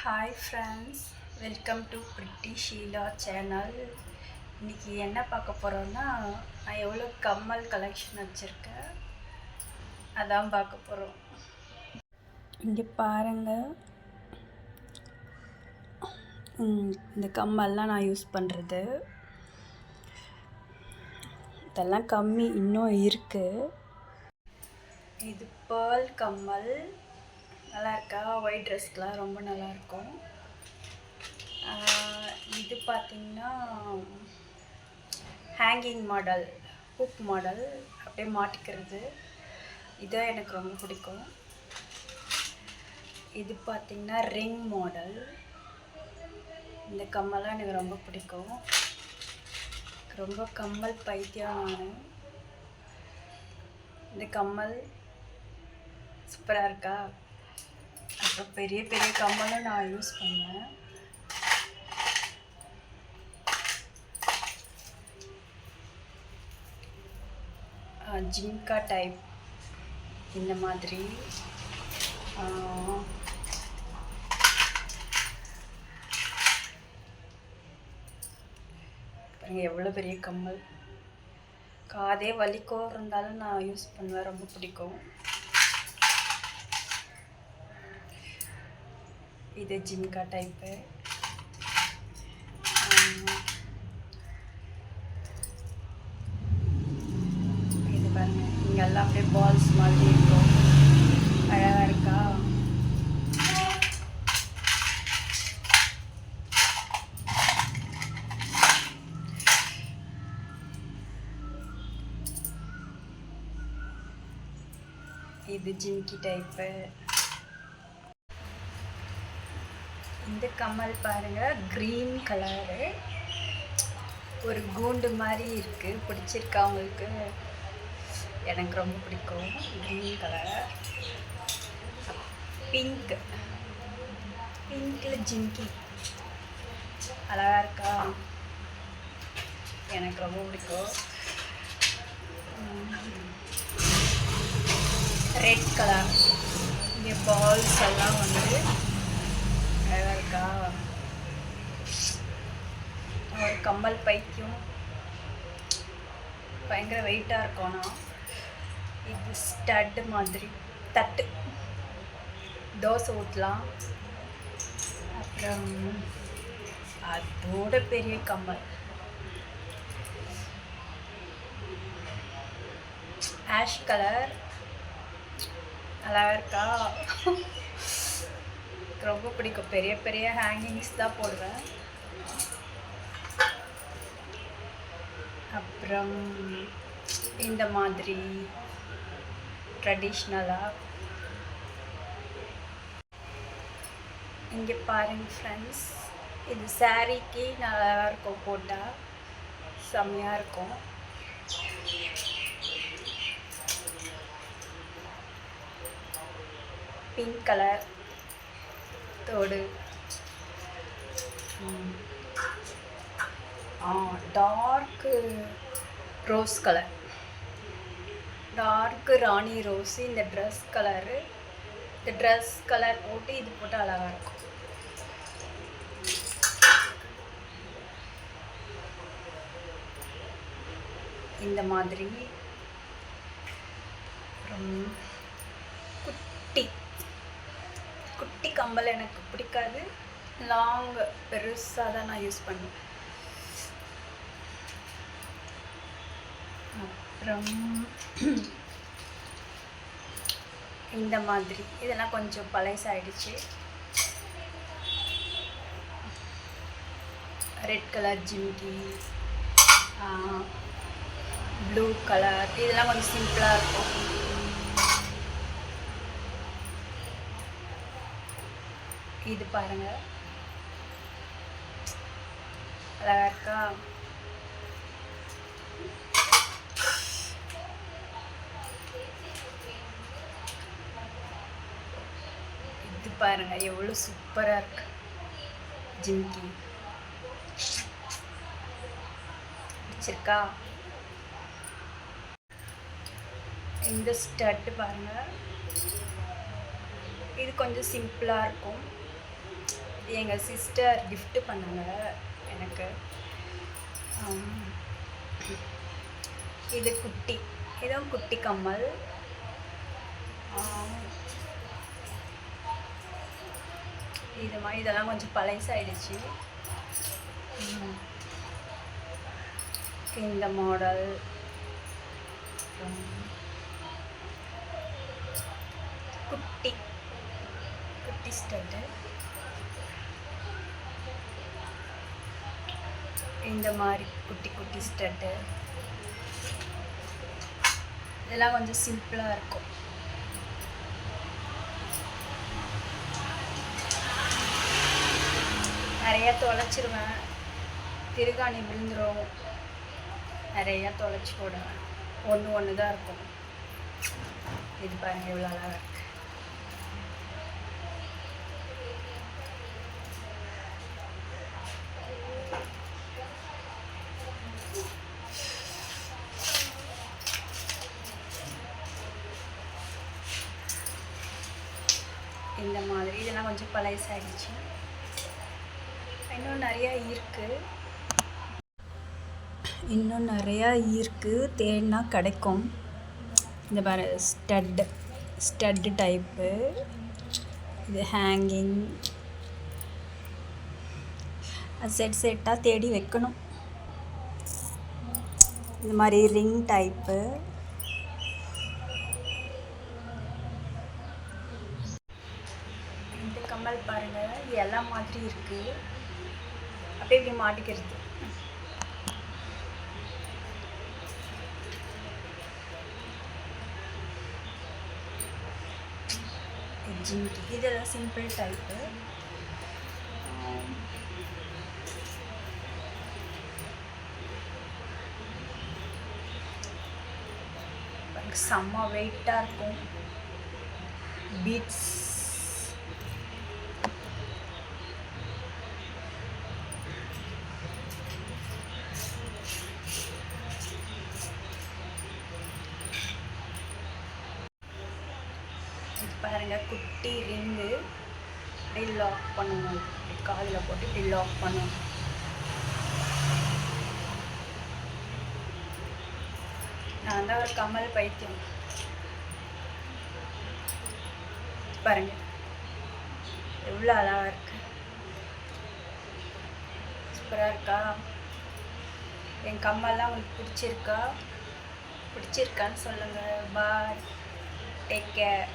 Hi friends, welcome to Preethi Sheela channel. இன்றைக்கி என்ன பார்க்க போகிறோன்னா, நான் எவ்வளோ கம்மல் கலெக்ஷன் வச்சுருக்கேன் அதான் பார்க்க போகிறோம். இங்கே பாருங்கள், இந்த கம்மல்லாம் நான் யூஸ் பண்ணுறது. இதெல்லாம் கம்மி இன்னும் இருக்குது. இது பேர்ல் கம்மல் நல்லா இருக்கா? ஒயிட் ட்ரெஸ்க்கெலாம் ரொம்ப நல்லாயிருக்கும். இது பார்த்திங்கன்னா ஹேங்கிங் மாடல், ஹூக் மாடல், அப்படியே மாட்டிக்கிறது. இதான் எனக்கு ரொம்ப பிடிக்கும். இது பார்த்திங்கன்னா ரிங் மாடல். இந்த கம்மலாம் எனக்கு ரொம்ப பிடிக்கும். ரொம்ப கம்மல் பைத்தியம் நான். இந்த கம்மல் சூப்பராக இருக்கா? அப்புறம் பெரிய பெரிய கம்மலும் நான் யூஸ் பண்ணேன். ஜிம்கா டைப் இந்த மாதிரி. பாருங்க எவ்வளோ பெரிய கம்மல். காதே வலிக்கோ இருந்தாலும் நான் யூஸ் பண்ணுவேன், ரொம்ப பிடிக்கும். இது ஜிம்கா டைப்பு. இது பாருங்க, இங்கெல்லாம் அப்படியே பால்ஸ் மாதிரி இருக்கும். அழகாக இருக்கா? இது ஜிம்கி டைப்பு. இந்த கம்மல் பாருங்கள், க்ரீன் கலரு, ஒரு கூண்டு மாதிரி இருக்குது. பிடிச்சிருக்கா உங்களுக்கு? எனக்கு ரொம்ப பிடிக்கும் க்ரீன் கலர். பிங்கில் ஜிம்கி அழகாக இருக்கா? எனக்கு ரொம்ப பிடிக்கும். ரெட் கலர், இங்கே பால்ஸ் எல்லாம் வந்து அழகாக இருக்கா? ஒரு கம்மல் பைத்தியம், பயங்கர வெயிட்டாக இருக்கும். இது ஸ்டட்டு மாதிரி, தட்டு தோசை ஊற்றலாம். அப்புறம் அதோட பெரிய கம்மல் ஆஷ் கலர், அழகாக இருக்கா? ரொம்ப பிடிக்கும். பெரிய பெரிய ஹேங்கிங்ஸ் தான் போடுவேன். அப்புறம் இந்த மாதிரி ட்ரெடிஷ்னலாக. இங்கே பாருங்க ஃப்ரெண்ட்ஸ், இது சாரீக்கு நல்லா இருக்கும், போட்டால் செம்மையாக இருக்கும். பிங்க் கலர் தோடு. டார்க்கு ரோஸ் கலர், டார்க்கு ராணி ரோஸு. இந்த ட்ரெஸ் கலரு, இந்த ட்ரெஸ் கலர் போட்டு இது போட்டு அழகாக இருக்கும். இந்த மாதிரி குட்டி குட்டி கம்மல் எனக்கு பிடிக்காது. லாங் பெருசாக தான் நான் யூஸ் பண்ணுவேன். அப்புறம் இந்த மாதிரி இதெல்லாம் கொஞ்சம் பழசாயிடுச்சு. ரெட் கலர் ஜிம்கி, ப்ளூ கலர், இதெல்லாம் கொஞ்சம் சிம்பிளாக இருக்கும். இது பாருங்க, அழகா இருக்கா? இது பாருங்க எவ்வளோ சூப்பராக இருக்கு ஜிம்கி. பிடிச்சிருக்கா? இந்த ஸ்டட் பாருங்கள், இது கொஞ்சம் சிம்பிளாக இருக்கும். எங்கள் சிஸ்டர் gift பண்ணாங்க எனக்கு. இது குட்டி, இதுவும் குட்டி கம்மல். இதெல்லாம் கொஞ்சம் பழசாயிடுச்சு. இந்த மாடல் குட்டி குட்டி ஸ்டட்டு. இந்த மாதிரி குட்டி குட்டி ஸ்டட்டு. இதெல்லாம் கொஞ்சம் சிம்பிளாக இருக்கும். நிறையா தொலைச்சிருவேன், திருகாணி விழுந்துடும், நிறையா தொலைச்சி போடுவேன். ஒன்று தான் இருக்கும். இது பாருங்கள் எவ்வளோ அழகாக இருக்கு. இந்த மாதிரி இதெல்லாம் கொஞ்சம் பழசாயிடுச்சு. இன்னும் நிறையா இருக்குது. தேடினா கிடைக்கும். இந்த பாரு ஸ்டட்டு டைப்பு. இது ஹேங்கிங். செட்டாக தேடி வைக்கணும். இந்த மாதிரி ரிங் டைப்பு. இந்த கம்மல் பாருங்கள், எல்லா மாதிரி இருக்குது. அப்படியே இப்படி மாட்டிக்கிறது. இதெல்லாம் சிம்பிள் டைப்பு. செம்ம வெயிட்டாக இருக்கும். பீட்ஸ். இது பாருங்கள், குட்டி ரிங்கு. இப்படி லாக் பண்ணணும். இப்படி காலில் போட்டு இப்படி லாக் பண்ணணும். நான் தான் ஒரு கம்மல் பைத்தியம். பாருங்கள் எவ்வளோ அழகாக இருக்கு. சூப்பராக இருக்கா? என் கம்மல்லாம் உங்களுக்கு பிடிச்சிருக்கான்னு சொல்லுங்கள். பாய், டேக் கேர்.